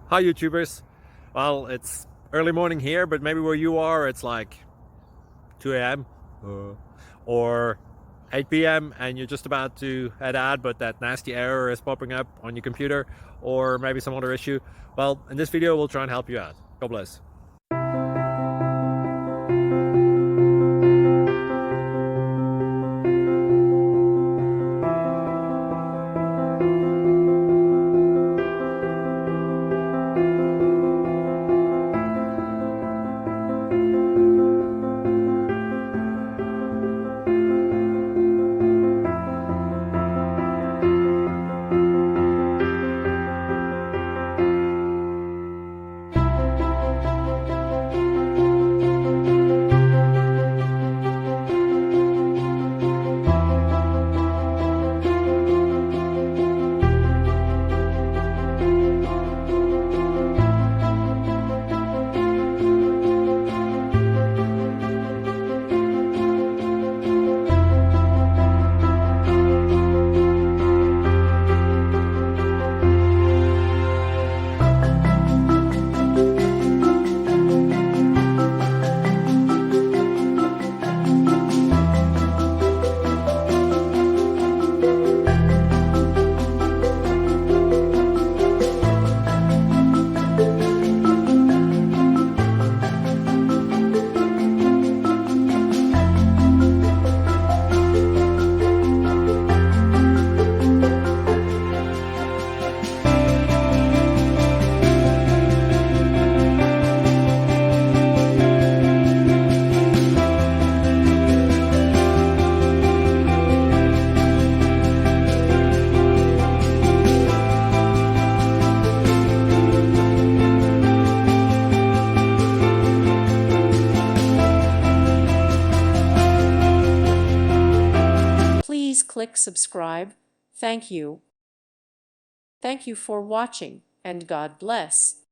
Hi YouTubers. Well, it's early morning here, but maybe where you are it's like 2 a.m. Or 8 p.m. and you're just about to head out, but that nasty error is popping up on your computer, or maybe some other issue. Well, in this video we'll try and help you out. God bless. Please click subscribe. Thank you. Thank you for watching, and God bless.